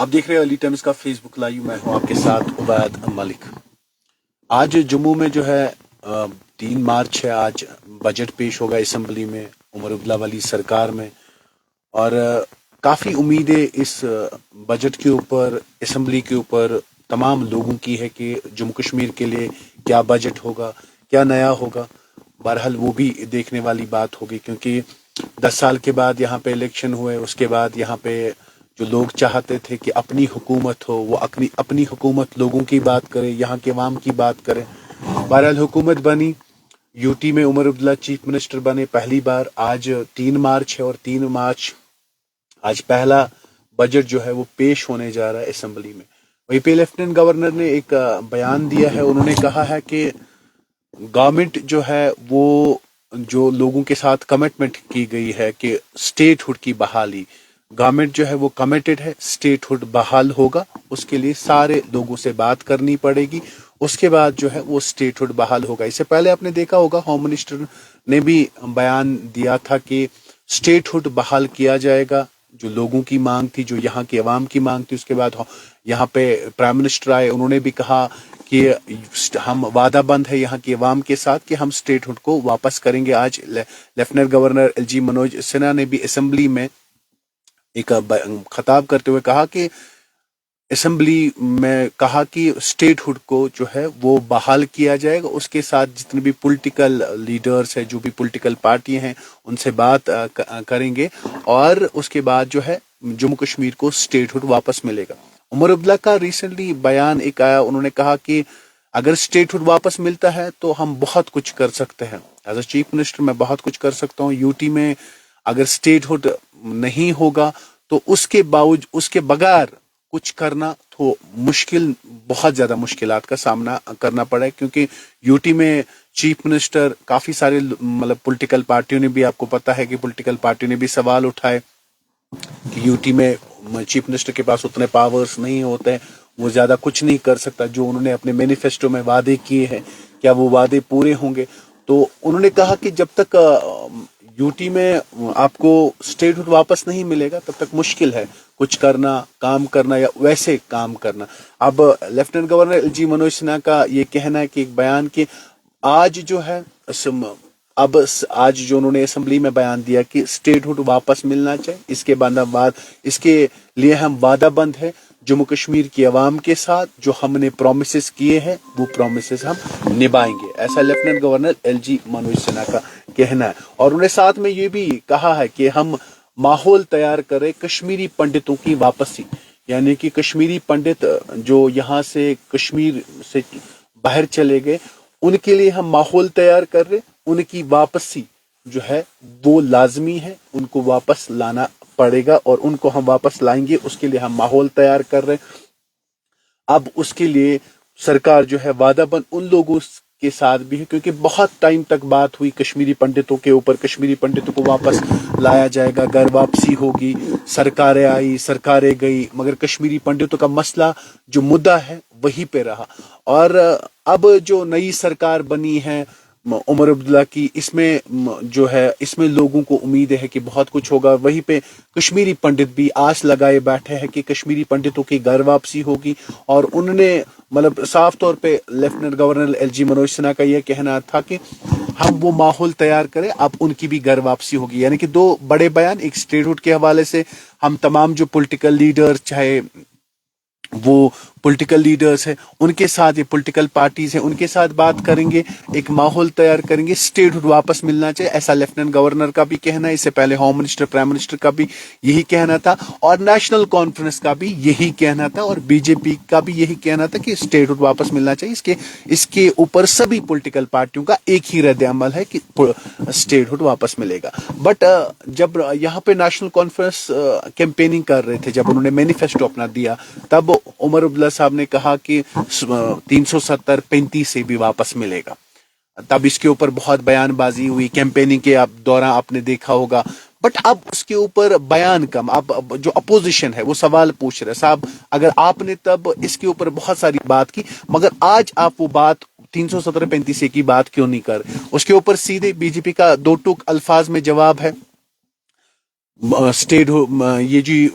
आप देख रहे हो अली टाइम्स का फेसबुक लाइव। मैं हूं आपके साथ उबैद मलिक। आज जम्मू में जो है 3 मार्च है। आज बजट पेश होगा असेंबली में, उमर अब्दुल्ला वाली सरकार में। और काफ़ी उम्मीदें इस बजट के ऊपर, असेंबली के ऊपर तमाम लोगों की है कि जम्मू कश्मीर के लिए क्या बजट होगा, क्या नया होगा। बहरहाल वो भी देखने वाली बात होगी, क्योंकि 10 साल के बाद यहाँ पे इलेक्शन हुए। उसके बाद यहाँ पे जो लोग चाहते थे कि अपनी हुकूमत हो, वो अपनी हुकूमत लोगों की बात करे, यहाँ के अवाम की बात करे। बहरहाल हुकूमत बनी, यूटी में उमर अब्दुल्ला चीफ मिनिस्टर बने पहली बार। आज 3 मार्च है और 3 मार्च आज पहला बजट जो है वो पेश होने जा रहा है असेंबली में। वहीं पे लेफ्टिनेंट गवर्नर ने एक बयान दिया है। उन्होंने कहा है कि गवर्नमेंट जो है वो जो लोगों के साथ कमिटमेंट की गई है कि स्टेटहुड की बहाली, गवर्नमेंट जो है वो कमिटेड है, स्टेटहुड बहाल होगा। उसके लिए सारे लोगों से बात करनी पड़ेगी, उसके बाद जो है वो स्टेटहुड बहाल होगा। इससे पहले आपने देखा होगा होम मिनिस्टर ने भी बयान दिया था कि स्टेटहुड बहाल किया जाएगा। जो लोगों की मांग थी, जो यहाँ के अवाम की मांग थी। उसके बाद यहाँ पे प्राइम मिनिस्टर आए, उन्होंने भी कहा कि हम वादा बंद है यहाँ के अवाम के साथ कि हम स्टेटहुड को वापस करेंगे। आज lieutenant governor LG Manoj Sinha ने भी असेंबली में एक खताब करते हुए कहा कि असेंबली में कहा कि स्टेटहुड को जो है वो बहाल किया जाएगा। उसके साथ जितने भी पॉलिटिकल लीडर्स हैं, जो भी पॉलिटिकल पार्टियां हैं, उनसे बात करेंगे और उसके बाद जो है जम्मू कश्मीर को स्टेटहुड वापस मिलेगा। उमर अब्दुल्ला का रिसेंटली बयान एक आया, उन्होंने कहा कि अगर स्टेटहुड वापस मिलता है तो हम बहुत कुछ कर सकते हैं। एज अ चीफ मिनिस्टर मैं बहुत कुछ कर सकता हूँ। यूटी में अगर स्टेटहुड नहीं होगा तो उसके बगैर कुछ करना तो मुश्किल, बहुत ज्यादा मुश्किलात का सामना करना पड़ा है। क्योंकि यूटी में चीफ मिनिस्टर, काफी सारे मतलब पॉलिटिकल पार्टियों ने भी, आपको पता है कि पॉलिटिकल पार्टियों ने भी सवाल उठाए कि यूटी में चीफ मिनिस्टर के पास उतने पावर्स नहीं होते हैं, वो ज्यादा कुछ नहीं कर सकता। जो उन्होंने अपने मैनिफेस्टो में वादे किए हैं, क्या वो वादे पूरे होंगे? तो उन्होंने कहा कि जब तक यूटी में आपको स्टेटहुड वापस नहीं मिलेगा तब तक मुश्किल है कुछ करना, काम करना या वैसे काम करना। अब lieutenant governor LG Manoj Sinha का ये कहना है कि एक बयान कि आज जो है आज जो उन्होंने असेंबली में बयान दिया कि स्टेटहुड वापस मिलना चाहिए, इसके बाद इसके लिए हम वादाबंद है जम्मू कश्मीर की आवाम के साथ। जो हमने प्रोमिसेस किए हैं वो प्रोमिसेस हम निभाएंगे। ऐसा lieutenant governor LG Manoj Sinha का कहना है। और उन्होंने साथ में ये भी कहा है कि हम माहौल तैयार करें कश्मीरी पंडितों की वापसी, यानी कि कश्मीरी पंडित जो यहाँ से कश्मीर से बाहर चले गए, उनके लिए हम माहौल तैयार कर रहे। उनकी वापसी जो है वो लाजमी है, उनको वापस लाना पड़ेगा और उनको हम वापस लाएंगे। उसके लिए हम माहौल तैयार कर रहे। अब उसके लिए सरकार जो है वादाबंद उन लोगों के साथ भी है, क्योंकि बहुत टाइम तक बात हुई कश्मीरी पंडितों के ऊपर। कश्मीरी पंडितों को वापस लाया जाएगा, घर वापसी होगी, सरकारें आई, सरकारें गई, मगर कश्मीरी पंडितों का मसला जो मुद्दा है वहीं पे रहा। और अब जो नई सरकार बनी है उमर अब्दुल्ला की, इसमें जो है इसमें लोगों को उम्मीद है कि बहुत कुछ होगा। वहीं पे कश्मीरी पंडित भी आस लगाए बैठे हैं कि कश्मीरी पंडितों की घर वापसी होगी। और उन्होंने मतलब साफ तौर पे lieutenant governor LG Manoj Sinha का यह कहना था कि हम वो माहौल तैयार करें, अब उनकी भी घर वापसी होगी। यानी कि दो बड़े बयान, एक स्टेटहुड के हवाले से हम तमाम जो पॉलिटिकल लीडर, चाहे वो पॉलिटिकल लीडर्स हैं उनके साथ, ये पॉलिटिकल पार्टीज हैं उनके साथ बात करेंगे, एक माहौल तैयार करेंगे, स्टेटहुड वापस मिलना चाहिए। ऐसा लेफ्टिनेंट गवर्नर का भी कहना है। इससे पहले होम मिनिस्टर, प्राइम मिनिस्टर का भी यही कहना था और नेशनल कॉन्फ्रेंस का भी यही कहना था और बीजेपी का भी यही कहना था कि स्टेटहुड वापस मिलना चाहिए। इसके ऊपर सभी पॉलिटिकल पार्टियों का एक ही रद्द अमल है कि स्टेटहुड वापस मिलेगा। बट जब यहाँ पे नेशनल कॉन्फ्रेंस कैंपेनिंग कर रहे थे, जब उन्होंने मैनिफेस्टो अपना दिया, तब उमर अब्दुल्ला साहब ने कहा कि 370-35 से भी वापस मिलेगा। तब इसके ऊपर बहुत बयानबाजी हुई कैंपेनिंग के दौरान, आपने देखा होगा। बट अब उसके ऊपर बयान कम। अब जो अपोजिशन है वो सवाल पूछ रहे, साहब अगर आपने तब इसके ऊपर बहुत सारी बात की, मगर आज आप वो बात 370-35 की बात क्यों नहीं कर? उसके ऊपर सीधे बीजेपी का दो टूक अल्फाज में जवाब है, स्टेट ये जी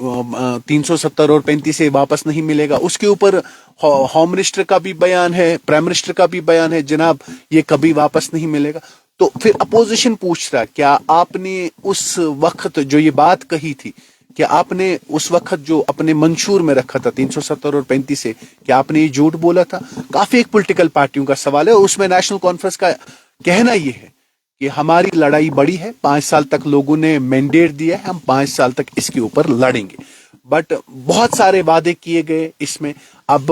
370 और 35 से वापस नहीं मिलेगा, उसके ऊपर होम मिनिस्टर का भी बयान है, प्राइम मिनिस्टर का भी बयान है, जनाब ये कभी वापस नहीं मिलेगा। तो फिर अपोजिशन पूछ रहा, क्या आपने उस वक्त जो ये बात कही थी, क्या आपने उस वक्त जो अपने मंशूर में रखा था 370 और 35 से, क्या आपने ये झूठ बोला था? काफी एक पॉलिटिकल पार्टियों का सवाल है, और उसमें नेशनल कॉन्फ्रेंस का कहना ये है कि हमारी लड़ाई बड़ी है, 5 साल तक लोगों ने मैंडेट दिया है, हम 5 साल तक इसके ऊपर लड़ेंगे। बट बहुत सारे वादे किए गए इसमें, अब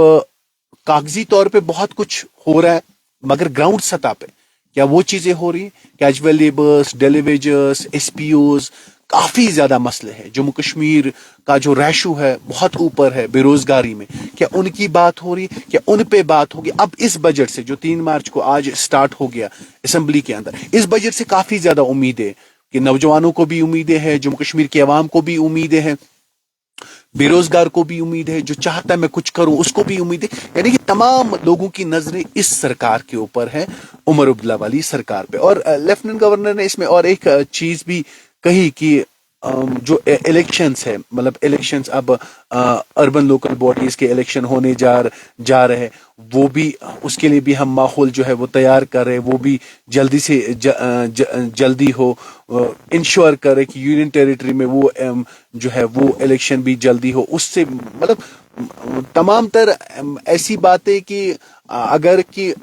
कागजी तौर पे बहुत कुछ हो रहा है, मगर ग्राउंड सतह पे क्या वो चीजें हो रही हैं? कैजुअल लेबर्स, डेलीवेजर्स, एसपीओज, काफी ज्यादा मसले हैं। जम्मू कश्मीर का जो रेशो है बहुत ऊपर है बेरोजगारी में, क्या उनकी बात हो रही, क्या उन पे बात होगी? अब इस बजट से जो 3 मार्च को आज स्टार्ट हो गया असेंबली के अंदर, इस बजट से काफी ज्यादा उम्मीदें कि नौजवानों को भी उम्मीदें हैं, जम्मू कश्मीर के अवाम को भी उम्मीदें हैं, बेरोजगार को भी उम्मीद है, जो चाहता है मैं कुछ करूं उसको भी उम्मीद है। यानी कि तमाम लोगों की नजरें इस सरकार के ऊपर है, उमर अब्दुल्ला वाली सरकार पे। और लेफ्टिनेंट गवर्नर ने इसमें और एक चीज भी कही कि जो इलेक्शंस है, मतलब इलेक्शंस अब अर्बन लोकल बॉडीज के इलेक्शन होने जा रहे हैं, वो भी उसके लिए भी हम माहौल जो है वो तैयार कर रहे हैं, वो भी जल्दी से जल्दी हो, इंश्योर करे कि यूनियन टेरिटरी में वो जो है वो इलेक्शन भी जल्दी हो। उससे मतलब तमाम तर ऐसी बातें कि अगर कि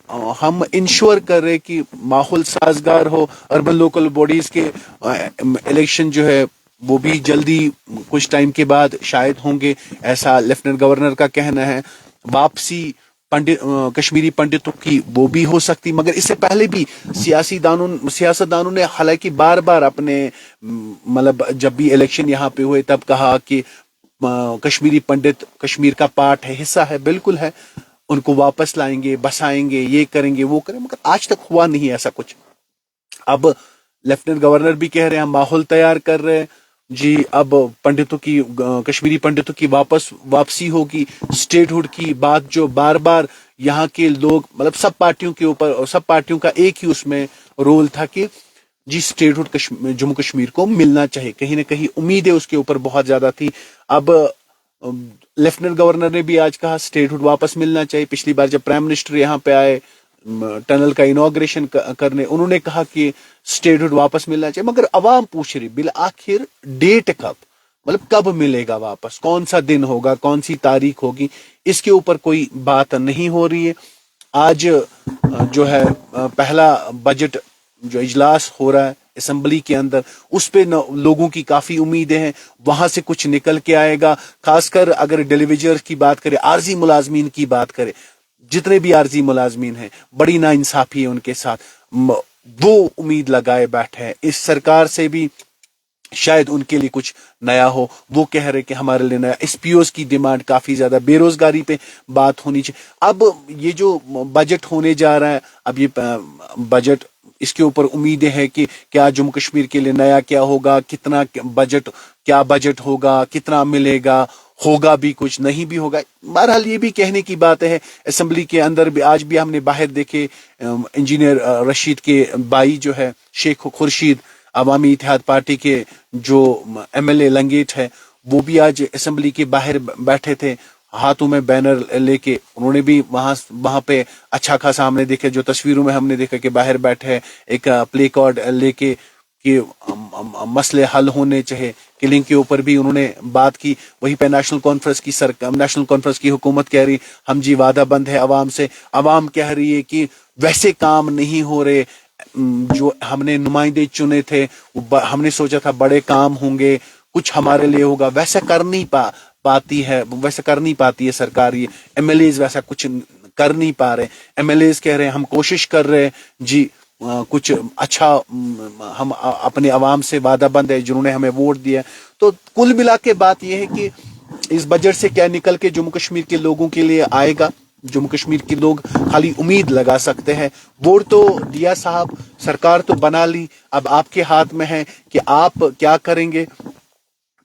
हम इंश्योर कर रहे कि माहौल साजगार हो, अर्बन लोकल बॉडीज के इलेक्शन जो है वो भी जल्दी कुछ टाइम के बाद शायद होंगे, ऐसा लेफ्टिनेंट गवर्नर का कहना है। वापसी कश्मीरी पंडितों की वो भी हो सकती, मगर इससे पहले भी सियासतदानों ने हालांकि बार बार अपने मतलब जब भी इलेक्शन यहाँ पे हुए तब कहा कि कश्मीरी पंडित कश्मीर का पार्ट है, हिस्सा है, बिल्कुल है, उनको वापस लाएंगे, बसाएंगे, ये करेंगे वो करेंगे, मगर आज तक हुआ नहीं ऐसा कुछ। अब लेफ्टिनेंट गवर्नर भी कह रहे हैं हम माहौल तैयार कर रहे हैं जी, अब पंडितों की कश्मीरी पंडितों की वापसी होगी। स्टेटहुड की बात जो बार बार यहाँ के लोग मतलब सब पार्टियों के ऊपर, और सब पार्टियों का एक ही उसमें रोल था कि जी स्टेटहुड जम्मू कश्मीर को मिलना चाहिए, कहीं ना कहीं उम्मीदें उसके ऊपर बहुत ज्यादा थी। अब लेफ्टिनेंट गवर्नर ने भी आज कहा स्टेटहुड वापस मिलना चाहिए। पिछली बार जब प्राइम मिनिस्टर यहाँ पे आए टनल का इनॉग्रेशन करने, उन्होंने कहा कि स्टेटहुड वापस मिलना चाहिए, मगर अवाम पूछ रही बिल आखिर डेट कब, मतलब कब मिलेगा वापस, कौन सा दिन होगा, कौन सी तारीख होगी, इसके ऊपर कोई बात नहीं हो रही है। आज जो है पहला बजट जो इजलास हो रहा है असेंबली के अंदर, उस पे लोगों की काफी उम्मीदें हैं, वहां से कुछ निकल के आएगा। खासकर अगर डेलीवेजर की बात करें, आरजी मुलाजमीन की बात करें, जितने भी आरजी मुलाजमीन हैं बड़ी नाइंसाफी है उनके साथ, वो उम्मीद लगाए बैठे हैं इस सरकार से भी शायद उनके लिए कुछ नया हो। वो कह रहे कि हमारे लिए नया, एसपीओस की डिमांड काफी ज्यादा, बेरोजगारी पे बात होनी चाहिए। अब ये जो बजट होने जा रहा है, अब ये बजट, इसके ऊपर उम्मीदें हैं कि क्या जम्मू कश्मीर के लिए नया क्या होगा, कितना बजट, क्या बजट होगा, कितना मिलेगा, होगा भी कुछ, नहीं भी होगा। बहरहाल ये भी कहने की बात है। असेंबली के अंदर भी आज भी हमने बाहर देखे इंजीनियर रशीद के भाई जो है शेख खुर्शीद, अवामी इत्तेहाद पार्टी के जो एमएलए लंगेट है, वो भी आज असेंबली के बाहर बैठे थे, हाथों में बैनर लेके। उन्होंने भी वहां पे अच्छा खासा हमने देखा, जो तस्वीरों में हमने देखा कि बाहर बैठे एक प्ले कार्ड लेके कि मसले हल होने चाहिए। किलिंग के ऊपर भी उन्होंने बात की। वहीं पे नेशनल कॉन्फ्रेंस की हुकूमत कह रही हम जी वादा बंद है अवाम से, अवाम कह रही है कि वैसे काम नहीं हो रहे, जो हमने नुमाइंदे चुने थे, हमने सोचा था बड़े काम होंगे, कुछ हमारे लिए होगा, वैसा कर नहीं पाती है सरकार। ये एमएलए वैसा कुछ कर नहीं पा रहे। एमएलए कह रहे हैं हम कोशिश कर रहे हैं जी, कुछ अच्छा, हम अपने अवाम से वादा बंद है जिन्होंने हमें वोट दिया। तो कुल मिला के बात यह है कि इस बजट से क्या निकल के जम्मू कश्मीर के लोगों के लिए आएगा, जम्मू कश्मीर के लोग खाली उम्मीद लगा सकते हैं। वोट तो दिया साहब, सरकार तो बना ली, अब आपके हाथ में है कि आप क्या करेंगे।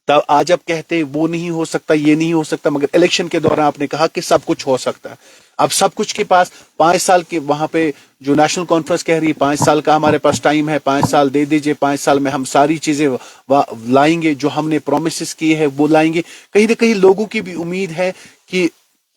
तब आज आप कहते हैं वो नहीं हो सकता, ये नहीं हो सकता, मगर इलेक्शन के दौरान आपने कहा कि सब कुछ हो सकता है। अब सब कुछ के पास 5 साल के वहां पे जो नेशनल कॉन्फ्रेंस कह रही है 5 साल का हमारे पास टाइम है, 5 साल दे दीजिए, 5 साल में हम सारी चीजें लाएंगे, जो हमने प्रोमिस किए हैं वो लाएंगे। कहीं ना कहीं लोगों की भी उम्मीद है कि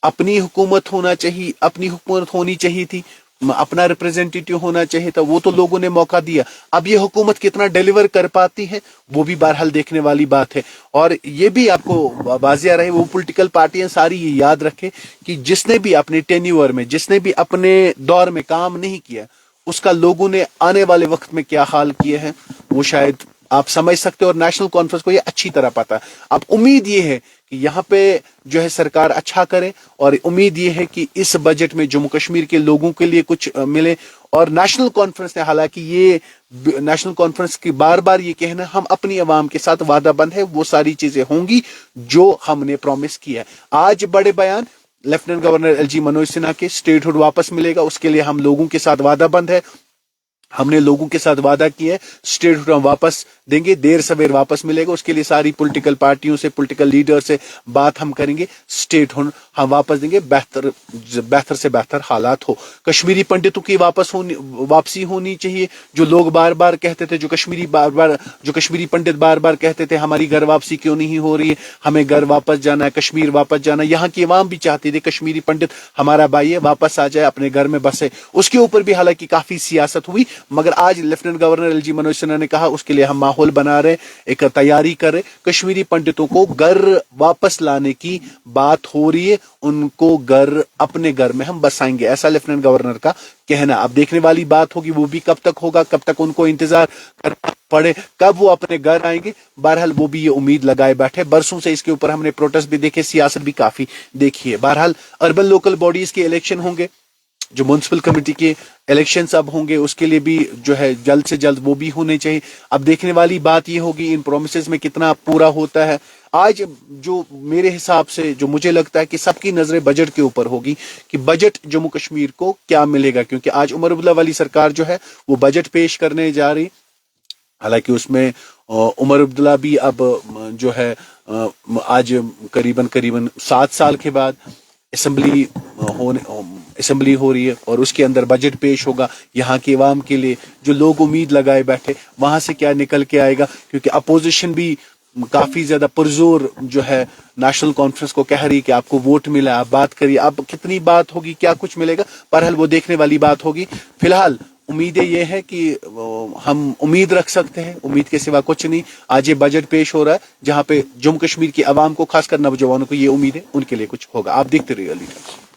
अपनी हुकूमत होना चाहिए, अपनी हुकूमत होनी चाहिए थी, अपना रिप्रेजेंटेटिव होना चाहिए था, वो तो लोगों ने मौका दिया। अब ये हुकूमत कितना डिलीवर कर पाती है वो भी बहरहाल देखने वाली बात है। और ये भी आपको वाजिया रहे, वो पॉलिटिकल पार्टियां सारी ये याद रखें कि जिसने भी अपने टेन्यूअर में, जिसने भी अपने दौर में काम नहीं किया, उसका लोगों ने आने वाले वक्त में क्या हाल किए हैं वो शायद आप समझ सकते हो। और नेशनल कॉन्फ्रेंस को ये अच्छी तरह पता है। अब उम्मीद ये है कि यहाँ पे जो है सरकार अच्छा करे, और उम्मीद ये है कि इस बजट में जम्मू कश्मीर के लोगों के लिए कुछ मिले। और नेशनल कॉन्फ्रेंस ने, हालांकि ये नेशनल कॉन्फ्रेंस की बार बार ये कहना हम अपनी आवाम के साथ वादा बंद है, वो सारी चीजें होंगी जो हमने प्रॉमिस किया है। आज बड़े बयान lieutenant governor LG Manoj Sinha के, स्टेटहुड वापस मिलेगा, उसके लिए हम लोगों के साथ वादा बंद है। हमने लोगों के साथ वादा किया है स्टेटहुड हम वापस देंगे, देर सवेर वापस मिलेगा। उसके लिए सारी पॉलिटिकल पार्टियों से, पॉलिटिकल लीडर से बात हम करेंगे, स्टेटहुड हम वापस देंगे, बेहतर से बेहतर हालात हो। कश्मीरी पंडितों की वापसी होनी चाहिए। जो लोग बार बार कहते थे, जो कश्मीरी पंडित बार बार कहते थे हमारी घर वापसी क्यों नहीं हो रही है, हमें घर वापस जाना है, कश्मीर वापस जाना है। यहाँ की अवाम भी चाहती थी कश्मीरी पंडित हमारा भाई है, वापस आ जाए, अपने घर में बसे। उसके ऊपर भी हालांकि काफी सियासत हुई, मगर आज lieutenant governor LG Manoj Sinha ने कहा उसके लिए हम माहौल बना रहे, एक तैयारी कर रहे। कश्मीरी पंडितों को घर वापस लाने की बात हो रही है, उनको घर, अपने घर में हम बसाएंगे, ऐसा लेफ्टिनेंट गवर्नर का कहना। अब देखने वाली बात होगी वो भी कब तक होगा, कब तक उनको इंतजार करना पड़े, कब वो अपने घर आएंगे। बहरहाल वो भी ये उम्मीद लगाए बैठे, बरसों से इसके ऊपर हमने प्रोटेस्ट भी देखे, सियासत भी काफी देखी है। बहरहाल अर्बन लोकल बॉडीज के इलेक्शन होंगे, जो म्युनिसिपल कमेटी के इलेक्शंस अब होंगे, उसके लिए भी जो है जल्द से जल्द वो भी होने चाहिए। अब देखने वाली बात ये होगी इन प्रोमिसेस में कितना पूरा होता है। आज जो मेरे हिसाब से, जो मुझे लगता है कि सबकी नजरें बजट के ऊपर होगी कि बजट जम्मू कश्मीर को क्या मिलेगा, क्योंकि आज उमर अब्दुल्ला वाली सरकार जो है वो बजट पेश करने जा रही। हालांकि उसमें उमर अब्दुल्ला भी अब जो है आज करीबन 7 साल के बाद असेंबली हो रही है, और उसके अंदर बजट पेश होगा यहाँ के अवाम के लिए। जो लोग उम्मीद लगाए बैठे वहां से क्या निकल के आएगा, क्योंकि अपोजिशन भी काफी ज्यादा पुरजोर जो है नेशनल कॉन्फ्रेंस को कह रही कि आपको वोट मिला, आप बात करिए। अब कितनी बात होगी, क्या कुछ मिलेगा, बहरहाल वो देखने वाली बात होगी। फिलहाल उम्मीदें ये है कि हम उम्मीद रख सकते हैं, उम्मीद के सिवा कुछ नहीं। आज ये बजट पेश हो रहा है जहां पे जम्मू कश्मीर की आवाम को, खासकर नौजवानों को ये उम्मीद है उनके लिए कुछ होगा। आप देखते रहिए लीडर्स।